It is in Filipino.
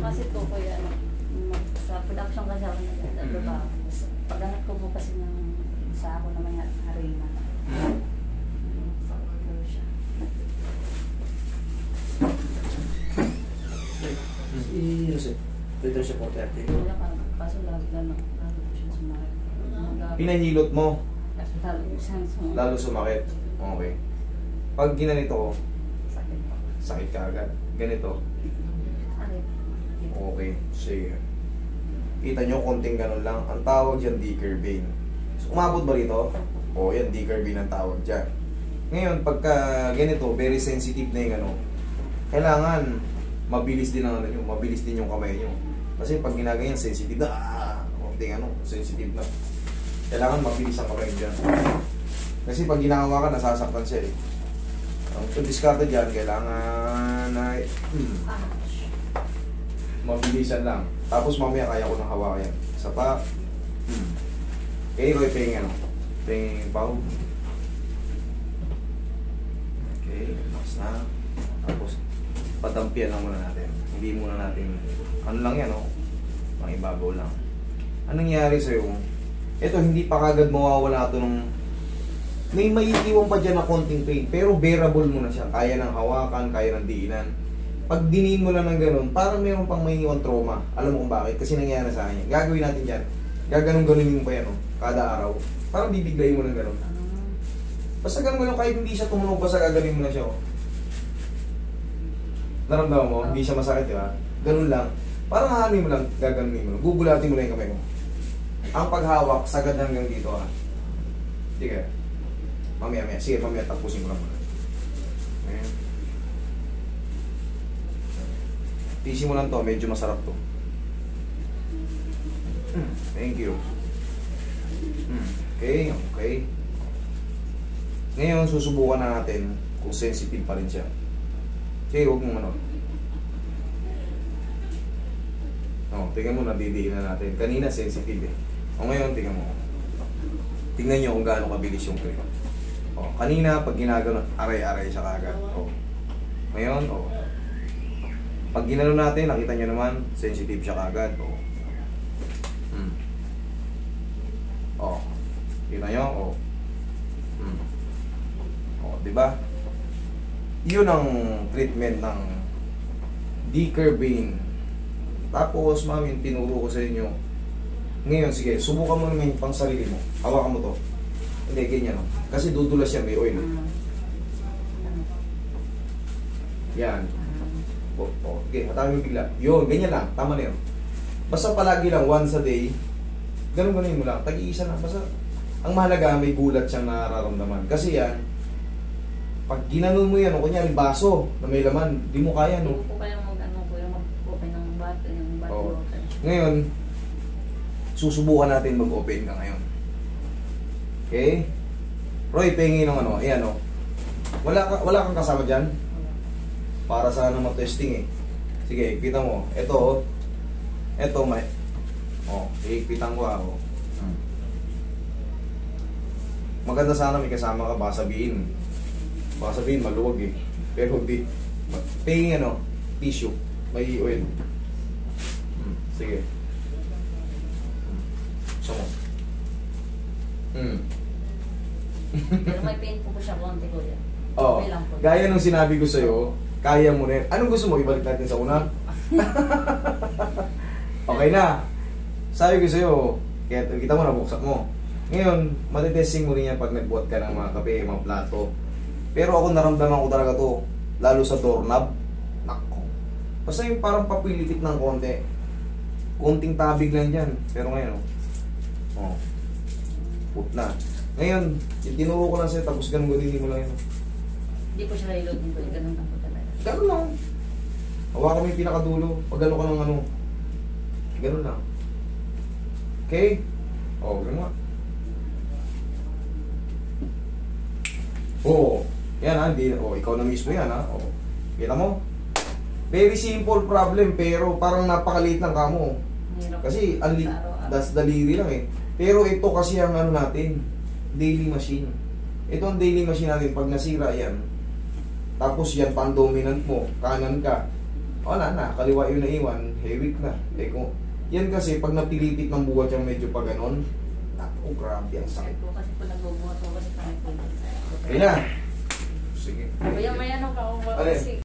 Kasi po ko yan, sa production kasi ako nagtatrabaho. Paghanap ko po kasi ng sa ako naman harina. Pwede siya po 30. Wala ka, kaso lagi lang siya sumakit. Pinahilot mo, Lalo lalo sumakit. Okay. Pag ginanito ko, sakit pa. sakit ka agad. Ganito, okay. Sige. Kita nyo, konting ganun lang. Ang tawag dyan, Dicker vein. So, umabot ba rito? O, yan, Dicker vein ang tawag dyan. Ngayon, pagka ganito, very sensitive na yung ano, kailangan mabilis din ang ano nyo, mabilis din yung kamay nyo. Kasi pag ginaganyan, sensitive na, konting ano, sensitive na. Kailangan mabilis ang kamay dyan. Kasi pag ginawa ka, nasasaktan siya eh. Ang diskarte dyan, kailangan na mabilisan lang. Tapos mamaya kaya ko nang hawakan yan. Isa pa. Okay, Roy, pahingin ano? Pahingin pao. Okay, relax na. Tapos, patampian lang muna natin. Hindi muna natin, ano lang yan, oh. Pang ibabaw lang. Anong nangyari sa'yo? Ito, hindi pa kagad mawawala ito nung may maiiwan pa dyan na konting pain, pero bearable mo na siya. Kaya ng hawakan, kaya ng diinan. Pag diniin mo lang ng ganun, parang mayroon pang maiiwan trauma. Alam mo kung bakit? Kasi nangyari na sa akin. Gagawin natin dyan. Gaganong-ganunin mo pa yan, oh, kada araw. Parang bibiglayin mo ng ganun. Basta ganun kahit hindi siya tumunog, basta gaganin mo na siya, oh. Naramdaman mo? Hindi siya masakit, di ba? Ganun lang. Parang hahanin mo lang, gaganunin mo lang. Gugulatin mo lang yung kamay mo. Ang paghawak, sagad hanggang dito, ha. Sige. Mamaya. Sige, mamaya. Tapusin ko lang muna. Ayan. Tisi mo lang to. Medyo masarap to. Thank you. Okay. Ngayon, susubukan na natin kung sensitive pa rin siya. Sige, huwag mong ano. Tingnan mo, nadidiin na natin. Kanina, sensitive eh. Ngayon, tingnan mo. Tingnan nyo kung gaano kabilis yung clip. Kanina, pag ginagano, aray-aray siya kagad. Ngayon, pag ginano natin, nakita nyo naman, sensitive siya kagad. Kita nyo? Diba? Yun ang treatment ng Dicker vein. Tapos, mami, tinuro ko sa inyo. Ngayon, sige, subukan mo naman yung pang sarili mo. Hawakan mo to. Hindi, ganyan. No? Kasi dudulas yan, may oil. Yan. Okay, hatawin mo bigla. Yun, ganyan lang. Tama na yun. Basta palagi lang, once a day, ganun-ganunin mo lang. Tag-iisa lang. Basta, ang mahalaga, may gulat siyang nararamdaman. Kasi yan, pag ginanon mo yan, o kunyari baso na may laman, di mo kaya, no? Hindi po kaya mag-open ng bato, yung bato. Ngayon, susubukan natin mag-open ka ngayon. Okay? Roy, pahingin ng ano. Ayan, oh. Wala kang kasama dyan? Para sana matesting eh. Sige, ikpitan mo. Ito, oh. Ito, may. Iikpitan ko ako. Maganda sana may kasama ka. Baka sabihin, maluwag eh. Pero di. Pahingin, ano, tissue. May oil. Sige. So mo. Pero may pain po siya konti ko yan. Okay lang po. Gaya nung sinabi ko sa'yo, kaya mo na. Anong gusto mo? Ibalik natin sa una? Okay na. Sabi ko sa'yo, kaya kita mo, nabuksak mo. Ngayon, matitesting mo rin yan pag nagbuhat ka ng mga kape, mga plato. Pero ako naramdaman ko talaga to, lalo sa doorknob. Nako. Basta yung parang papilitik ng konti. Konting tabig lang dyan. Pero ngayon, put na. Ngayon, yung tinuro ko lang sa'yo, tapos ganun-ganunin mo lang yun. Hindi po siya reload nito, ganun lang po talaga. Ganun lang. Hawakan mo yung pinakadulo. Pag gano'n ka ng ano. Ganun lang. Okay? Ganun nga. Yan ha. Ikaw na mismo yan ha. Kita mo? Very simple problem, pero parang napakaliit ng kamo. Kasi, das daliri lang eh. Pero ito kasi ang ano natin, daily machine. Ito ang daily machine natin. Pag nasira yan, tapos yan pa ang dominant mo, kanan ka, wala na, kaliwa yung naiwan, hewik na. Eh kung, yan kasi pag napilitit ng buhat yung medyo pa ganon, naku, grabe ang sakit. Ko kasi po nagbubuhat ko kasi kami po. Okay na. Sige. Kuya, may ano ka ako Alin? kasi